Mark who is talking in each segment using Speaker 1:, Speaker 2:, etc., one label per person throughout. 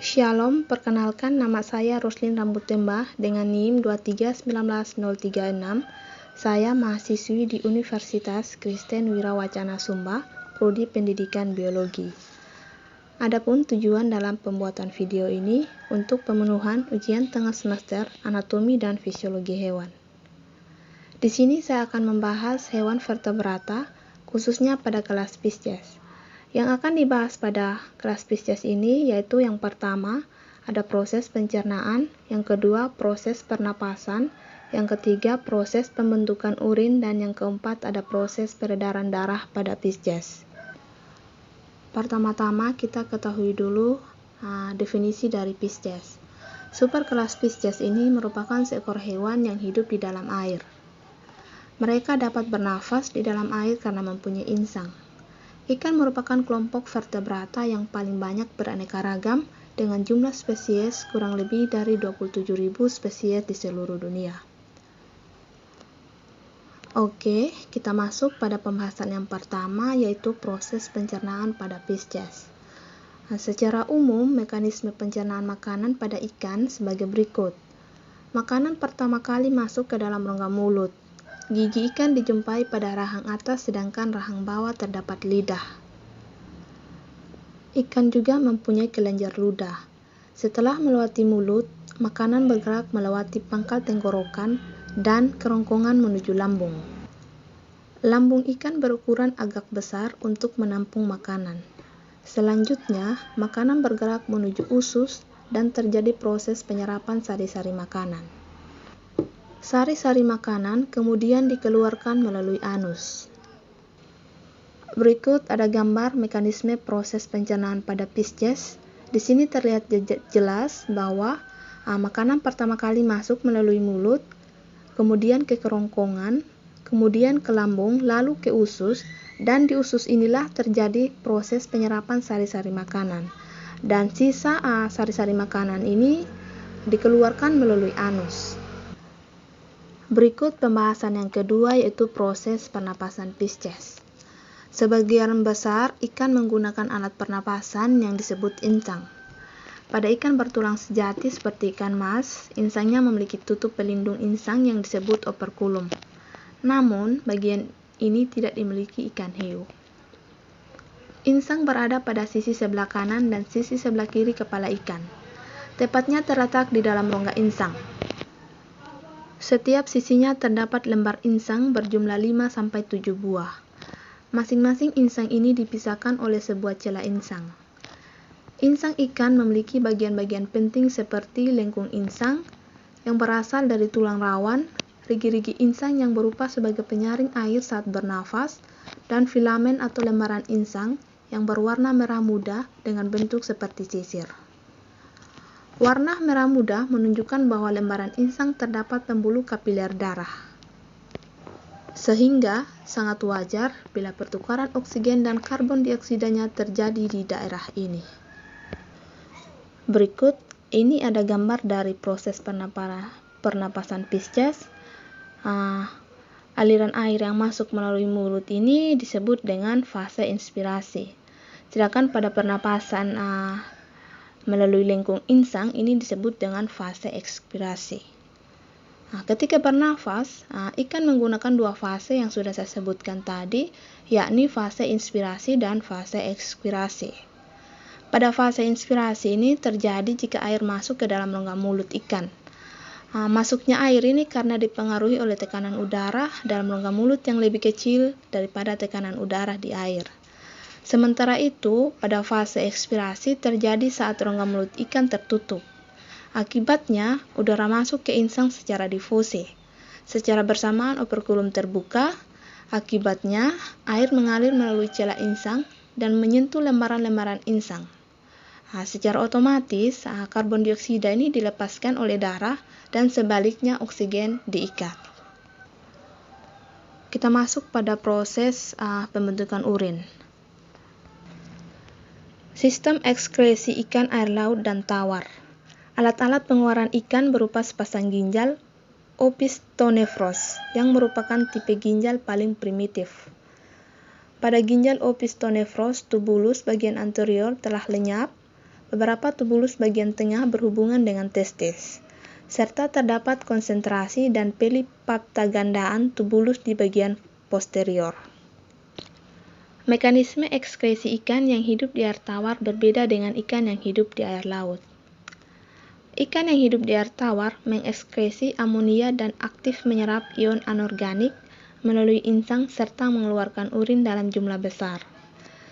Speaker 1: Shalom, perkenalkan nama saya Roslin Rambutemba dengan NIM 2319036. Saya mahasiswi di Universitas Kristen Wirawacana Sumba, Prodi Pendidikan Biologi. Adapun tujuan dalam pembuatan video ini untuk pemenuhan ujian tengah semester anatomi dan fisiologi hewan. Di sini saya akan membahas hewan vertebrata, khususnya pada kelas Pisces. Yang akan dibahas pada kelas Pisces ini yaitu yang pertama, ada proses pencernaan, yang kedua, proses pernapasan, yang ketiga, proses pembentukan urin, dan yang keempat, ada proses peredaran darah pada Pisces. Pertama-tama kita ketahui dulu definisi dari Pisces. Superkelas Pisces ini merupakan seekor hewan yang hidup di dalam air. Mereka dapat bernafas di dalam air karena mempunyai insang. Ikan merupakan kelompok vertebrata yang paling banyak beraneka ragam dengan jumlah spesies kurang lebih dari 27.000 spesies di seluruh dunia. Oke, kita masuk pada pembahasan yang pertama yaitu proses pencernaan pada Pisces. Secara umum, mekanisme pencernaan makanan pada ikan sebagai berikut. Makanan pertama kali masuk ke dalam rongga mulut. Gigi ikan dijumpai pada rahang atas sedangkan rahang bawah terdapat lidah. Ikan juga mempunyai kelenjar ludah. Setelah melewati mulut, makanan bergerak melewati pangkal tenggorokan dan kerongkongan menuju lambung. Lambung ikan berukuran agak besar untuk menampung makanan. Selanjutnya, makanan bergerak menuju usus dan terjadi proses penyerapan sari-sari makanan. Sari-sari makanan kemudian dikeluarkan melalui anus. Berikut ada gambar mekanisme proses pencernaan pada Pisces. Di sini terlihat jelas bahwa makanan pertama kali masuk melalui mulut, kemudian ke kerongkongan, kemudian ke lambung, lalu ke usus, dan di usus inilah terjadi proses penyerapan sari-sari makanan. Dan sisa sari-sari makanan ini dikeluarkan melalui anus. Berikut pembahasan yang kedua yaitu proses pernapasan Pisces. Sebagian besar ikan menggunakan alat pernapasan yang disebut insang. Pada ikan bertulang sejati seperti ikan mas, insangnya memiliki tutup pelindung insang yang disebut operculum. Namun, bagian ini tidak dimiliki ikan hiu. Insang berada pada sisi sebelah kanan dan sisi sebelah kiri kepala ikan. Tepatnya terletak di dalam rongga insang. Setiap sisinya terdapat lembar insang berjumlah 5-7 buah. Masing-masing insang ini dipisahkan oleh sebuah celah insang. Insang ikan memiliki bagian-bagian penting seperti lengkung insang yang berasal dari tulang rawan, rigi-rigi insang yang berupa sebagai penyaring air saat bernafas, dan filamen atau lembaran insang yang berwarna merah muda dengan bentuk seperti sisir. Warna merah muda menunjukkan bahwa lembaran insang terdapat pembuluh kapiler darah. Sehingga sangat wajar bila pertukaran oksigen dan karbon dioksidanya terjadi di daerah ini. Berikut ini ada gambar dari proses pernapasan Pisces. Aliran air yang masuk melalui mulut ini disebut dengan fase inspirasi. Sedangkan pada pernapasan melalui lengkung insang ini disebut dengan fase ekspirasi. Ketika bernafas, ikan menggunakan dua fase yang sudah saya sebutkan tadi, yakni fase inspirasi dan fase ekspirasi. Pada fase inspirasi ini terjadi jika air masuk ke dalam rongga mulut ikan. Masuknya air ini karena dipengaruhi oleh tekanan udara dalam rongga mulut yang lebih kecil daripada tekanan udara di air. Sementara itu, pada fase ekspirasi terjadi saat rongga mulut ikan tertutup. Akibatnya, udara masuk ke insang secara difusi. Secara bersamaan operculum terbuka, akibatnya air mengalir melalui celah insang dan menyentuh lembaran-lembaran insang. Secara otomatis, karbon dioksida ini dilepaskan oleh darah dan sebaliknya oksigen diikat. Kita masuk pada proses pembentukan urin. Sistem ekskresi ikan air laut dan tawar. Alat-alat pengeluaran ikan berupa sepasang ginjal Opisthonephrus yang merupakan tipe ginjal paling primitif. Pada ginjal Opisthonephrus tubulus bagian anterior telah lenyap, beberapa tubulus bagian tengah berhubungan dengan testis, serta terdapat konsentrasi dan pelipapta gandaan tubulus di bagian posterior. Mekanisme ekskresi ikan yang hidup di air tawar berbeda dengan ikan yang hidup di air laut. Ikan yang hidup di air tawar mengekskresi amonia dan aktif menyerap ion anorganik melalui insang serta mengeluarkan urin dalam jumlah besar.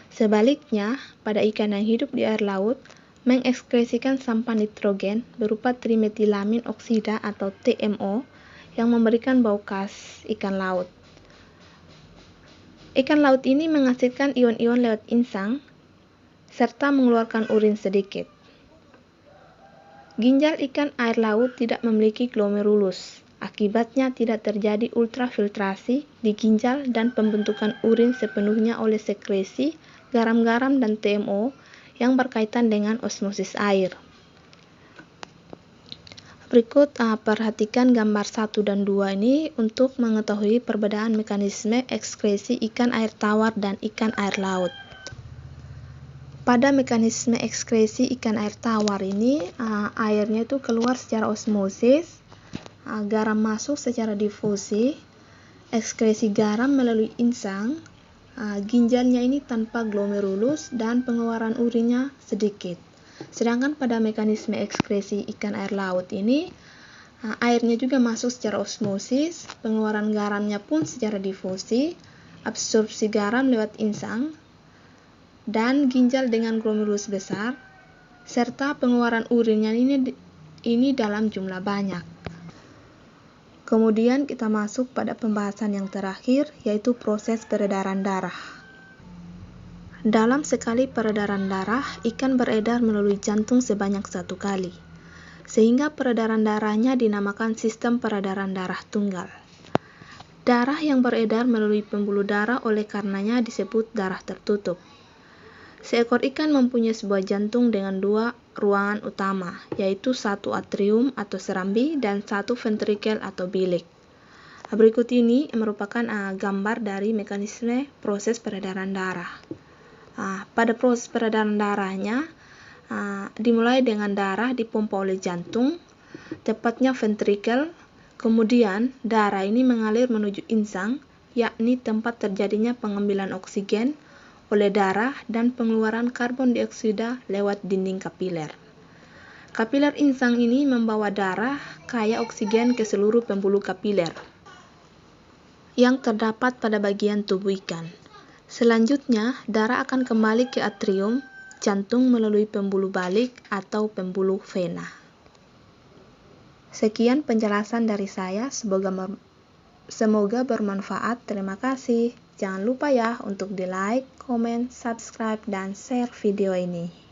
Speaker 1: Sebaliknya, pada ikan yang hidup di air laut, mengekskresikan sampah nitrogen berupa trimetilamin oksida atau TMO yang memberikan bau khas ikan laut. Ikan laut ini menghasilkan ion-ion lewat insang serta mengeluarkan urin sedikit. Ginjal ikan air laut tidak memiliki glomerulus. Akibatnya tidak terjadi ultrafiltrasi di ginjal dan pembentukan urin sepenuhnya oleh sekresi, garam-garam, dan TMO yang berkaitan dengan osmosis air. Berikut perhatikan gambar 1 dan 2 ini untuk mengetahui perbedaan mekanisme ekskresi ikan air tawar dan ikan air laut. Pada mekanisme ekskresi ikan air tawar ini, airnya itu keluar secara osmosis, garam masuk secara difusi, ekskresi garam melalui insang, ginjalnya ini tanpa glomerulus, dan pengeluaran urinnya sedikit. Sedangkan pada mekanisme ekskresi ikan air laut ini, airnya juga masuk secara osmosis, pengeluaran garamnya pun secara difusi, absorpsi garam lewat insang, dan ginjal dengan glomerulus besar, serta pengeluaran urinnya ini dalam jumlah banyak. Kemudian kita masuk pada pembahasan yang terakhir, yaitu proses peredaran darah. Dalam sekali peredaran darah, ikan beredar melalui jantung sebanyak 1 kali, sehingga peredaran darahnya dinamakan sistem peredaran darah tunggal. Darah yang beredar melalui pembuluh darah oleh karenanya disebut darah tertutup. Seekor ikan mempunyai sebuah jantung dengan 2 ruangan utama, yaitu 1 atrium atau serambi dan 1 ventrikel atau bilik. Berikut ini merupakan gambar dari mekanisme proses peredaran darah. Pada proses peredaran darahnya, dimulai dengan darah dipompa oleh jantung, tepatnya ventrikel, kemudian darah ini mengalir menuju insang, yakni tempat terjadinya pengambilan oksigen oleh darah dan pengeluaran karbon dioksida lewat dinding kapiler. Kapiler insang ini membawa darah kaya oksigen ke seluruh pembuluh kapiler yang terdapat pada bagian tubuh ikan. Selanjutnya, darah akan kembali ke atrium, jantung melalui pembuluh balik atau pembuluh vena. Sekian penjelasan dari saya, semoga bermanfaat. Terima kasih. Jangan lupa ya untuk di like, komen, subscribe, dan share video ini.